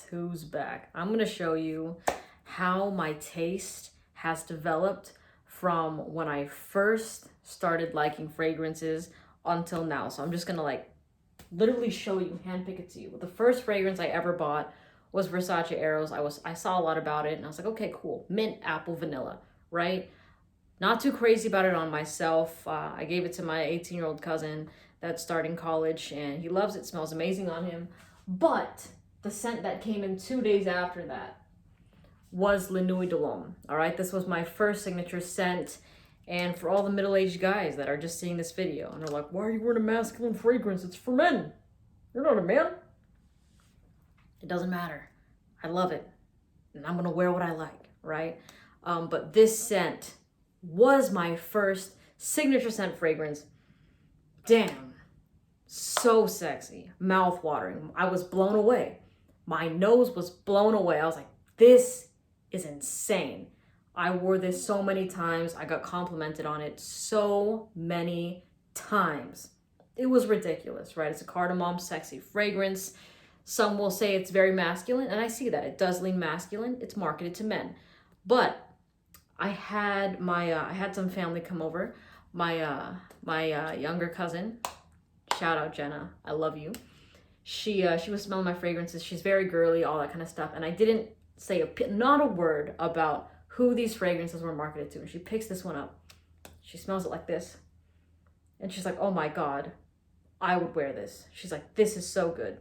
who's back. I'm gonna show you how my taste has developed from when I first started liking fragrances until now. So I'm just gonna like literally show you, handpick it to you. The first fragrance I ever bought was Versace Eros. I saw a lot about it and I was like, okay, cool. Mint, apple, vanilla, right? Not too crazy about it on myself. I gave it to my 18-year-old cousin that's starting college and he loves it. Smells amazing on him. But the scent that came in 2 days after that was Le Nuit de l'Homme. All right, this was my first signature scent. And for all the middle-aged guys that are just seeing this video and they're like, why are you wearing a masculine fragrance? It's for men. You're not a man. It doesn't matter. I love it. And I'm gonna wear what I like, right? But this scent was my first signature scent fragrance. Damn, so sexy, mouth-watering. I was blown away. My nose was blown away. I was like, this is insane. I wore this so many times. I got complimented on it so many times. It was ridiculous, right? It's a cardamom sexy fragrance. Some will say it's very masculine, and I see that. It does lean masculine. It's marketed to men. But I had I had some family come over. My younger cousin, shout out Jenna, I love you. She was smelling my fragrances. She's very girly, all that kind of stuff. And I didn't say not a word about who these fragrances were marketed to. And she picks this one up. She smells it like this. And she's like, oh my God, I would wear this. She's like, this is so good.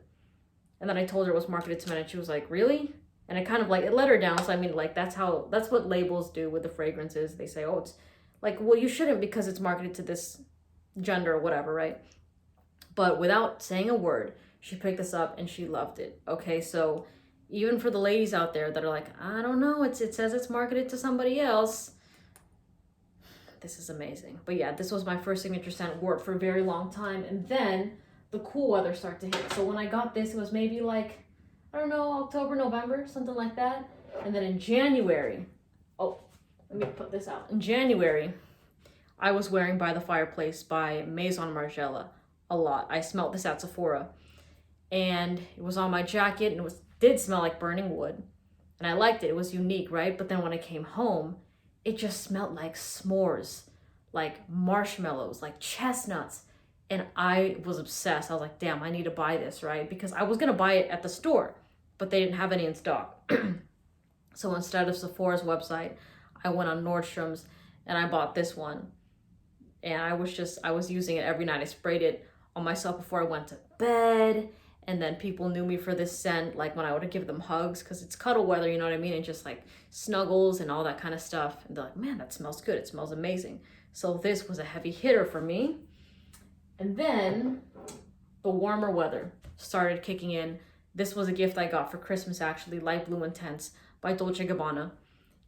And then I told her it was marketed to men and she was like, really? And it kind of like, it let her down. So I mean, like, that's what labels do with the fragrances. They say, oh, it's like, well, you shouldn't because it's marketed to this gender or whatever, right? But without saying a word, she picked this up and she loved it. Okay, so even for the ladies out there that are like, I don't know, it says it's marketed to somebody else. This is amazing. But yeah, this was my first signature scent. Wore it for a very long time. And then the cool weather started to hit. So when I got this, it was maybe like, I don't know, October, November, something like that. And then in January, oh, let me put this out. In January, I was wearing By the Fireplace by Maison Margiela a lot. I smelled this at Sephora. And it was on my jacket and did smell like burning wood. And I liked it. It was unique, right? But then when I came home, it just smelled like s'mores, like marshmallows, like chestnuts. And I was obsessed. I was like, damn, I need to buy this, right? Because I was going to buy it at the store, but they didn't have any in stock. So instead of Sephora's website, I went on Nordstrom's and I bought this one. And I was using it every night. I sprayed it on myself before I went to bed. And then people knew me for this scent, like when I would give them hugs, because it's cuddle weather, you know what I mean? And just like snuggles and all that kind of stuff. And they're like, man, that smells good. It smells amazing. So this was a heavy hitter for me. And then the warmer weather started kicking in. This was a gift I got for Christmas, actually, Light Blue Intense by Dolce & Gabbana,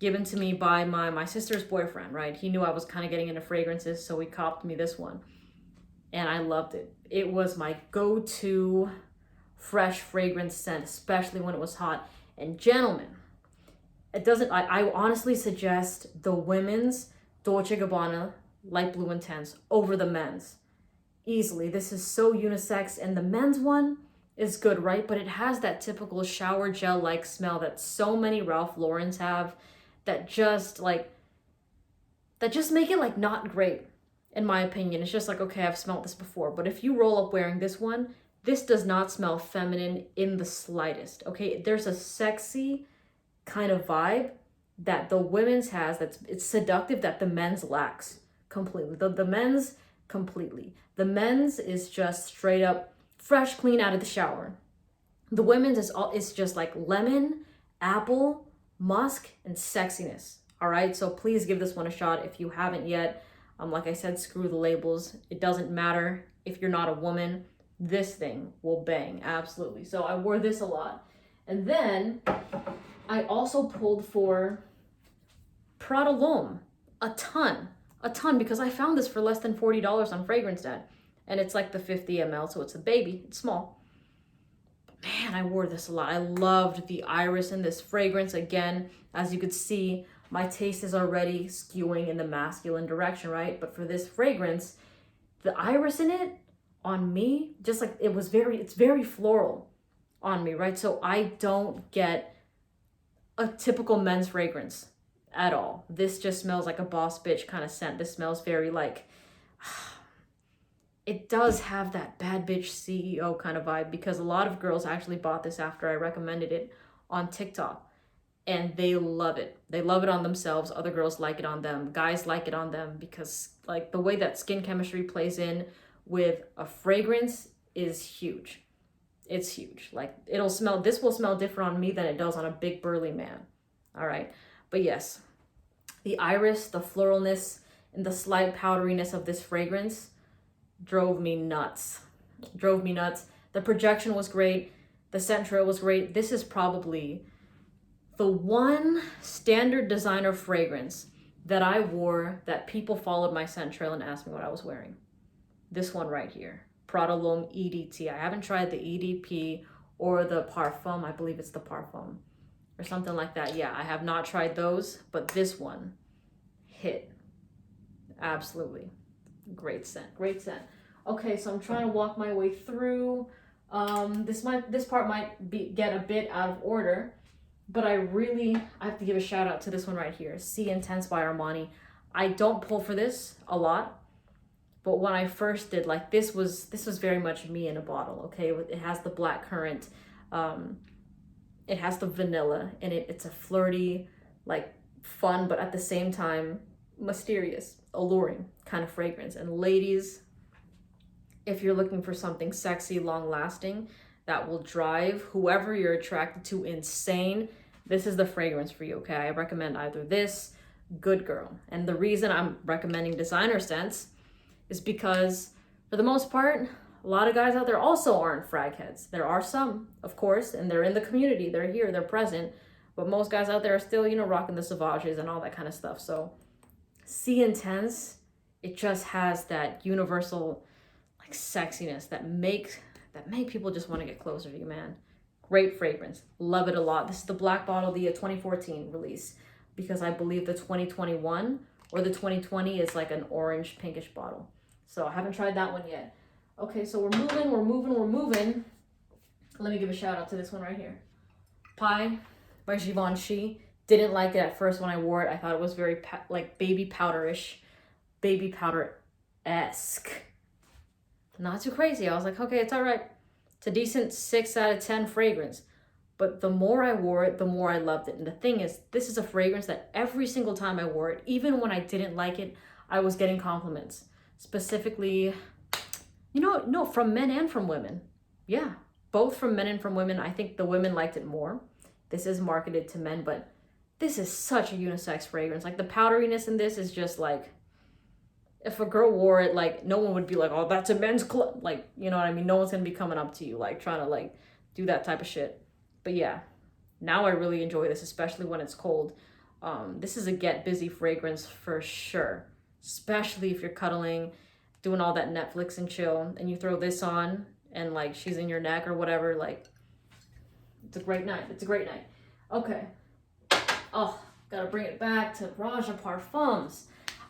given to me by my sister's boyfriend, right? He knew I was kind of getting into fragrances, so he copped me this one. And I loved it. It was my go-to fresh fragrance scent, especially when it was hot. And gentlemen, I honestly suggest the women's Dolce & Gabbana Light Blue Intense over the men's. Easily. This is so unisex, and the men's one is good, right? But it has that typical shower gel-like smell that so many Ralph Laurens have that just make it like not great, in my opinion. It's just like, okay, I've smelled this before. But if you roll up wearing this one, this does not smell feminine in the slightest, okay? There's a sexy kind of vibe that the women's has it's seductive that the men's lacks completely. The men's completely. The men's is just straight up fresh, clean out of the shower. The women's is just like lemon, apple, musk, and sexiness. All right, so please give this one a shot if you haven't yet. Like I said, screw the labels. It doesn't matter if you're not a woman. This thing will bang, absolutely. So I wore this a lot. And then I also pulled for Prada L'Homme a ton, because I found this for less than $40 on FragranceNet. And it's like the 50 ml, so it's a baby, it's small. But man, I wore this a lot. I loved the iris in this fragrance. Again, as you could see, my taste is already skewing in the masculine direction, right? But for this fragrance, the iris in it, on me, just like it's very floral. on me, right? So I don't get a typical men's fragrance at all. This just smells like a boss bitch kind of scent. This smells very like, it does have that bad bitch CEO kind of vibe, because a lot of girls actually bought this after I recommended it on TikTok and they love it. They love it on themselves. Other girls like it on them. Guys like it on them, because like the way that skin chemistry plays in with a fragrance is huge. It's huge. Like this will smell different on me than it does on a big burly man. All right. But yes, the iris, the floralness, and the slight powderiness of this fragrance drove me nuts. Drove me nuts. The projection was great. The scent trail was great. This is probably the one standard designer fragrance that I wore that people followed my scent trail and asked me what I was wearing. This one right here, Prada L'Homme EDT. I haven't tried the EDP or the Parfum. I believe it's the Parfum or something like that. Yeah, I have not tried those, but this one hit. Absolutely. Great scent, great scent. Okay, so I'm trying to walk my way through. This part might get a bit out of order, but I have to give a shout out to this one right here, C Intense by Armani. I don't pull for this a lot, but when I first did, like this was very much me in a bottle. Okay, it has the black currant, it has the vanilla in it. It's a flirty, like fun, but at the same time mysterious, alluring kind of fragrance. And ladies, if you're looking for something sexy, long lasting, that will drive whoever you're attracted to insane, this is the fragrance for you. Okay, I recommend either this, Good Girl. And the reason I'm recommending designer scents is because for the most part, a lot of guys out there also aren't frag heads. There are some, of course, and they're in the community, they're here, they're present, but most guys out there are still, rocking the Sauvages and all that kind of stuff. So C Intense, it just has that universal like sexiness that make people just want to get closer to you, man. Great fragrance. Love it a lot. This is the black bottle, the 2014 release, because I believe the 2021 or the 2020 is like an orange pinkish bottle. So I haven't tried that one yet. Okay, so we're moving. Let me give a shout out to this one right here. Pie by Givenchy. Didn't like it at first when I wore it. I thought it was very like baby powderish, baby powder-esque. Not too crazy. I was like, okay, it's all right. It's a decent 6 out of 10 fragrance. But the more I wore it, the more I loved it. And the thing is, this is a fragrance that every single time I wore it, even when I didn't like it, I was getting compliments. Specifically, no, from men and from women. Yeah, both from men and from women. I think the women liked it more. This is marketed to men, but this is such a unisex fragrance. Like the powderiness in this is just like, if a girl wore it, like no one would be like, oh, that's a men's club. Like, you know what I mean? No one's gonna be coming up to you, like trying to like do that type of shit. But yeah, now I really enjoy this, especially when it's cold. This is a get busy fragrance for sure. Especially if you're cuddling, doing all that Netflix and chill, and you throw this on and like she's in your neck or whatever, like it's a great night. It's a great night. Okay. Oh, gotta bring it back to Raja Parfums.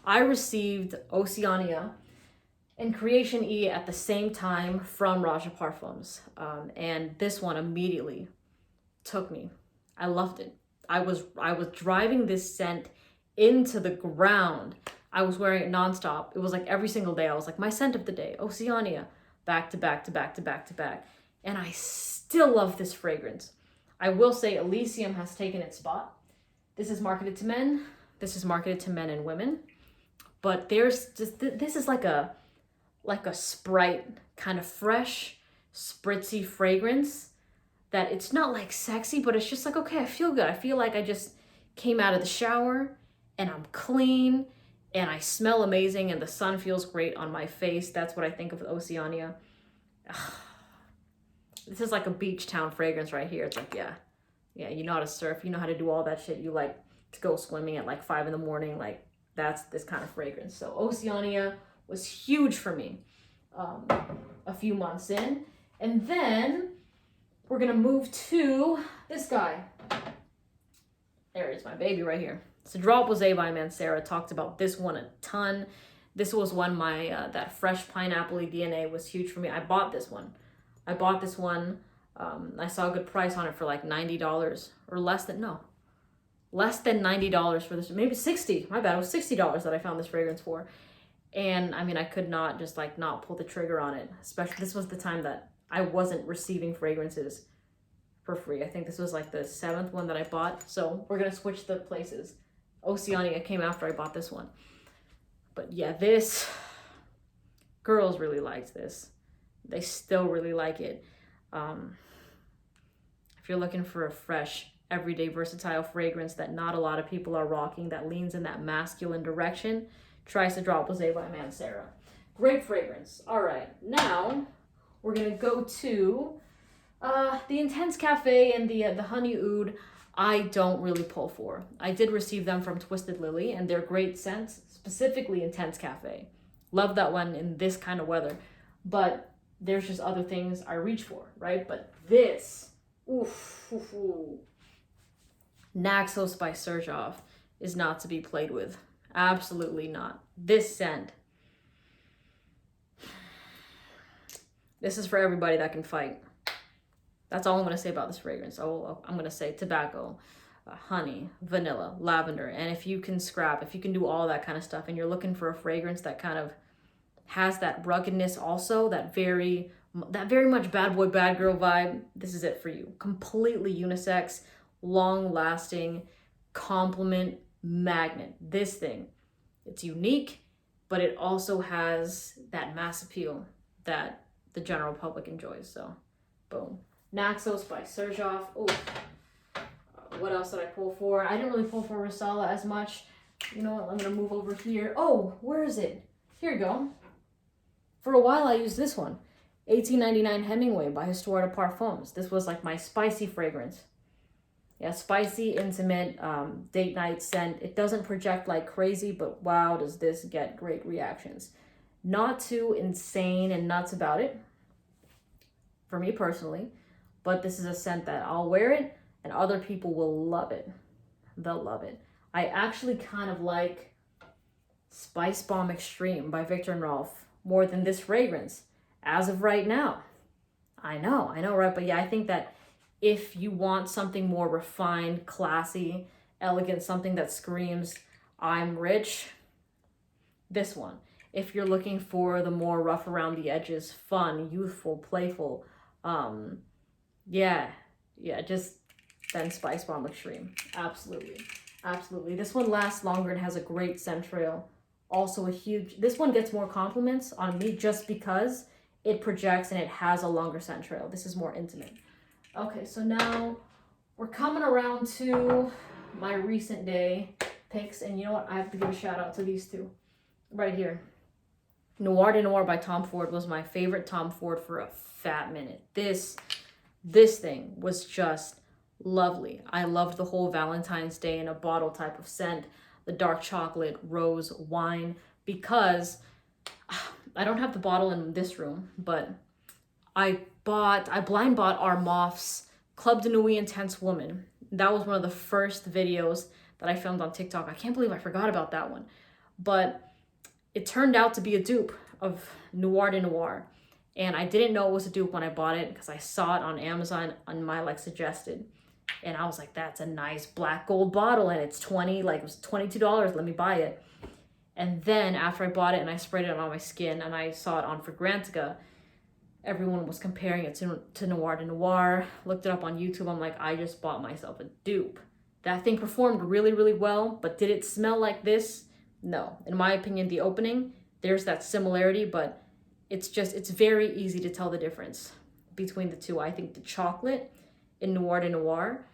I received Oceania and Creation E at the same time from Raja Parfums. And this one immediately took me. I loved it. I was driving this scent into the ground. I was wearing it nonstop. It was like every single day. I was like, my scent of the day, Oceania, back to back to back to back to back. And I still love this fragrance. I will say Elysium has taken its spot. This is marketed to men. This is marketed to men and women. But there's just, this is like a Sprite kind of fresh, spritzy fragrance that it's not like sexy, but it's just like, okay, I feel good. I feel like I just came out of the shower and I'm clean and I smell amazing and the sun feels great on my face. That's what I think of Oceania. This is like a beach town fragrance right here. It's like, yeah, you know how to surf, you know how to do all that shit. You like to go swimming at like 5 a.m, like that's this kind of fragrance. So Oceania was huge for me a few months in. And then we're gonna move to this guy. There is my baby right here. It's a Drop Rosé by Mancera. Talked about this one a ton. This was one that fresh pineapple-y DNA was huge for me. I bought this one. I saw a good price on it for like $90 or less than $90 for this. Maybe 60. My bad. It was $60 that I found this fragrance for. And I mean, I could not just like not pull the trigger on it. Especially this was the time that I wasn't receiving fragrances for free. I think this was like the 7th one that I bought. So we're gonna switch the places. Oceania came after I bought this one. But yeah, this, girls really liked this. They still really like it. If you're looking for a fresh, everyday, versatile fragrance that not a lot of people are rocking, that leans in that masculine direction, try Cedral Posé by Mancera. Great fragrance. All right, now we're gonna go to the Intense Cafe and the Honey Oud. I don't really pull for. I did receive them from Twisted Lily, and they're great scents, specifically Intense Cafe. Love that one in this kind of weather. But there's just other things I reach for, right? But this, Naxos by Serjoff is not to be played with. Absolutely not. This scent. This is for everybody that can fight. That's all I'm going to say about this fragrance. I'm going to say tobacco, honey, vanilla, lavender. And if you can scrap, if you can do all that kind of stuff, and you're looking for a fragrance that kind of has that ruggedness also, that very much bad boy, bad girl vibe, this is it for you. Completely unisex, long-lasting, compliment magnet. This thing, it's unique, but it also has that mass appeal that the general public enjoys. So, boom. Naxos by Serjoff. What else did I pull for? I didn't really pull for Rosala as much. You know what? I'm going to move over here. Oh, where is it? Here you go. For a while, I used this one. 1899 Hemingway by Histoire de Parfums. This was like my spicy fragrance. Yeah, spicy, intimate, date night scent. It doesn't project like crazy, but wow, does this get great reactions. Not too insane and nuts about it, for me personally. But this is a scent that I'll wear it and other people will love it. They'll love it. I actually kind of like Spice Bomb Extreme by Viktor and Rolf more than this fragrance as of right now. I know, right? But yeah, I think that if you want something more refined, classy, elegant, something that screams, I'm rich, this one. If you're looking for the more rough around the edges, fun, youthful, playful, just then Spice Bomb Extreme. Absolutely. This one lasts longer and has a great scent trail. Also this one gets more compliments on me just because it projects and it has a longer scent trail. This is more intimate. Okay, so now we're coming around to my recent day picks, and you know what? I have to give a shout out to these two right here. Noir de Noir by Tom Ford was my favorite Tom Ford for a fat minute. This thing was just lovely. I loved the whole Valentine's Day in a bottle type of scent, the dark chocolate, rose, wine, because I don't have the bottle in this room, but I blind bought Armoff's Club de Nuit Intense Woman. That was one of the first videos that I filmed on TikTok. I can't believe I forgot about that one. But it turned out to be a dupe of Noir de Noir. And I didn't know it was a dupe when I bought it because I saw it on Amazon on my like suggested. And I was like, that's a nice black gold bottle and it's it was $22. Let me buy it. And then after I bought it and I sprayed it on my skin and I saw it on Fragrantica, everyone was comparing it to Noir de Noir. Looked it up on YouTube. I'm like, I just bought myself a dupe. That thing performed really, really well, but did it smell like this? No. In my opinion, the opening, there's that similarity, but it's very easy to tell the difference between the two. I think the chocolate in Noir de Noir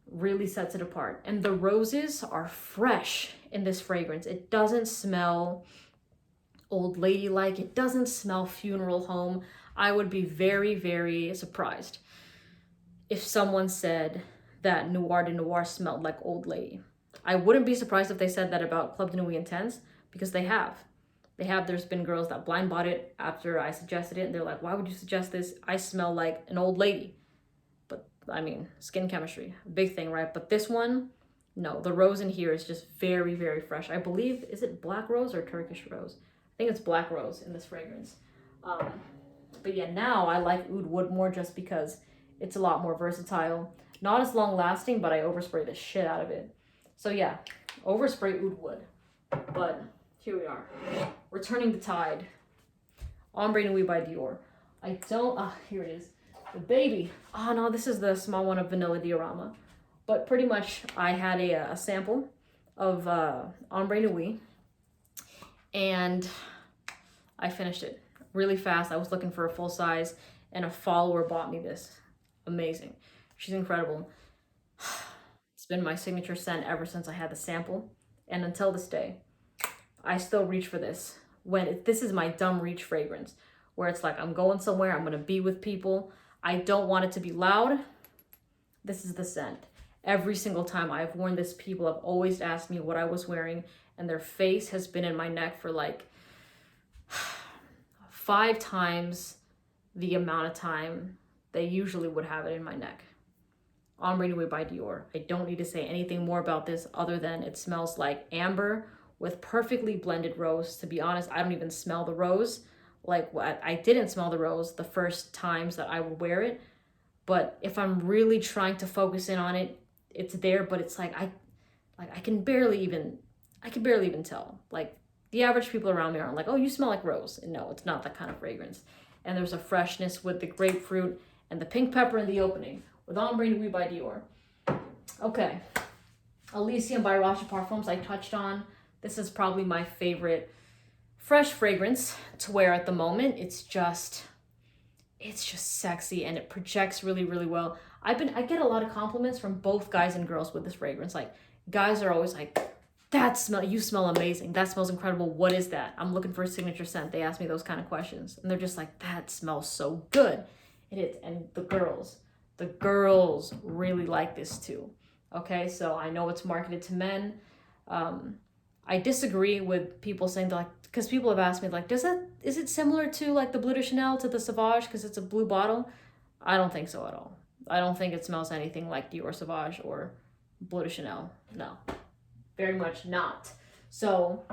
really sets it apart. And the roses are fresh in this fragrance. It doesn't smell old lady-like. It doesn't smell funeral home. I would be very, very surprised if someone said that Noir de Noir smelled like old lady. I wouldn't be surprised if they said that about Club de Nuit Intense, because they have. There's been girls that blind bought it after I suggested it, and they're like, why would you suggest this? I smell like an old lady. But, I mean, skin chemistry, big thing, right? But this one, no, the rose in here is just very, very fresh. I believe, is it black rose or Turkish rose? I think it's black rose in this fragrance. But yeah, now I like Oud Wood more just because It's a lot more versatile. Not as long lasting, but I overspray the shit out of it. So yeah, overspray oud would. But here we are. Returning the tide. Ombre Nuit by Dior. I don't, here it is. The baby. Oh no, this is the small one of Vanilla Diorama. But pretty much I had a sample of Ombre Nuit. And I finished it really fast. I was looking for a full size and a follower bought me this. Amazing. She's incredible. It's been my signature scent ever since I had the sample. And until this day, I still reach for this. This is my dumb reach fragrance, where it's like I'm going somewhere, I'm gonna be with people. I don't want it to be loud. This is the scent. Every single time I've worn this, people have always asked me what I was wearing, and their face has been in my neck for like 5 times the amount of time they usually would have it in my neck. Ombre Nuit by Dior. I don't need to say anything more about this other than it smells like amber with perfectly blended rose. To be honest, I don't even smell the rose. Like, I didn't smell the rose the first times that I would wear it, but if I'm really trying to focus in on it, it's there, but it's like I can barely even tell. Like, the average people around me aren't like, oh, you smell like rose. And no, it's not that kind of fragrance. And there's a freshness with the grapefruit and the pink pepper in the opening with Ombre Nuit by Dior. Okay, Elysium by Roche Parfums I touched on. This is probably my favorite fresh fragrance to wear at the moment. It's just sexy and it projects really, really well. I get a lot of compliments from both guys and girls with this fragrance. Like, guys are always like, you smell amazing. That smells incredible. What is that? I'm looking for a signature scent. They ask me those kind of questions. And they're just like, that smells so good. It is. And the girls really like this too. Okay, so I know it's marketed to men. I disagree with people saying that, like, because people have asked me, like, is it similar to like the Bleu de Chanel to the Sauvage because it's a blue bottle? I don't think so at all. I don't think it smells anything like Dior Sauvage or Bleu de Chanel. No, very much not. So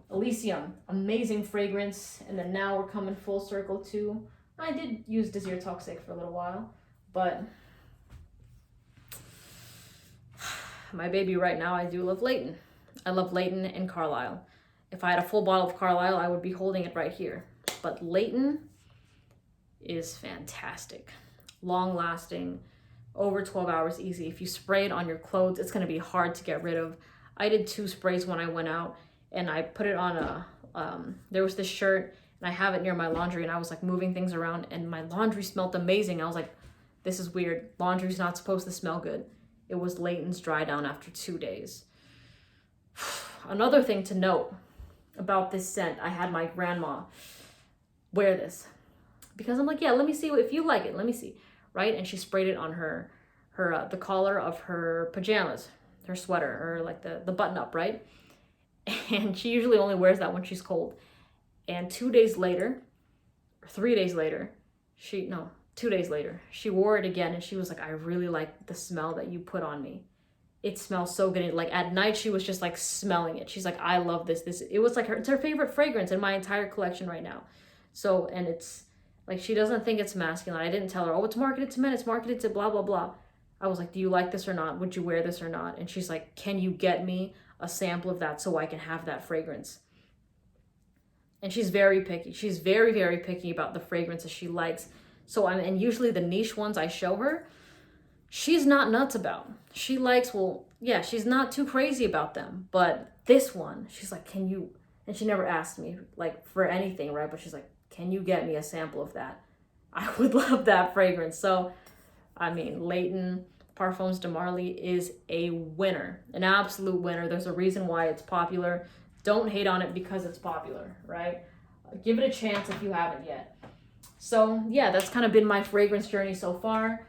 Elysium, amazing fragrance. And then now we're coming full circle to, I did use Désir Toxic for a little while, but my baby right now, I do love Leighton. I love Leighton and Carlisle. If I had a full bottle of Carlisle, I would be holding it right here. But Leighton is fantastic. Long lasting, over 12 hours easy. If you spray it on your clothes, it's gonna be hard to get rid of. I did 2 sprays when I went out and I put it on there was this shirt and I have it near my laundry and I was like moving things around and my laundry smelled amazing. I was like, this is weird. Laundry's not supposed to smell good. It was Leighton's dry down after 2 days. Another thing to note about this scent, I had my grandma wear this because I'm like, yeah, let me see if you like it. Let me see, right? And she sprayed it on her the collar of her pajamas, her sweater, or like the button up, right? And she usually only wears that when she's cold. And 2 days later, or 3 days later, 2 days later, she wore it again and she was like, I really like the smell that you put on me. It smells so good. Like at night, she was just like smelling it. She's like, I love this. It was like it's her favorite fragrance in my entire collection right now. So, and it's like, she doesn't think it's masculine. I didn't tell her, oh, it's marketed to men. It's marketed to blah, blah, blah. I was like, do you like this or not? Would you wear this or not? And she's like, can you get me a sample of that so I can have that fragrance? And she's very picky. She's very, very picky about the fragrances she likes. So and usually the niche ones I show her, she's not nuts about. She likes, well, yeah, she's not too crazy about them. But this one, she's like, can you, and she never asked me like for anything, right? But she's like, can you get me a sample of that? I would love that fragrance. So, I mean, Leighton Parfums de Marly is a winner, an absolute winner. There's a reason why it's popular. Don't hate on it because it's popular, right? Give it a chance if you haven't yet. So yeah, that's kind of been my fragrance journey so far.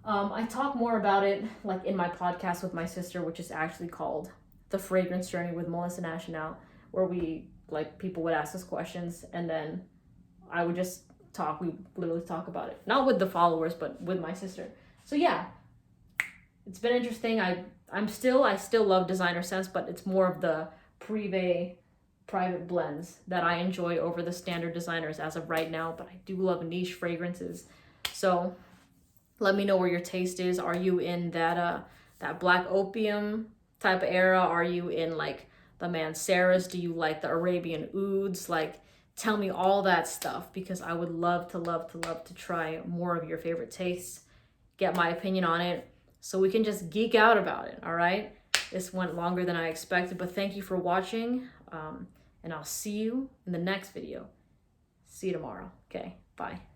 I talk more about it like in my podcast with my sister, which is actually called The Fragrance Journey with Melissa National, where people would ask us questions and then I would just talk. We literally talk about it. Not with the followers, but with my sister. So yeah, it's been interesting. I still love designer scents, but it's more of the privé private blends that I enjoy over the standard designers as of right now, but I do love niche fragrances. So Let me know where your taste is. Are you in that black opium type of era? Are you in like the Manceras? Do you like the Arabian ouds? Like, tell me all that stuff, because I would love to try more of your favorite tastes, get my opinion on it, so we can just geek out about it, all right? This went longer than I expected, but thank you for watching, and I'll see you in the next video. See you tomorrow. Okay, bye.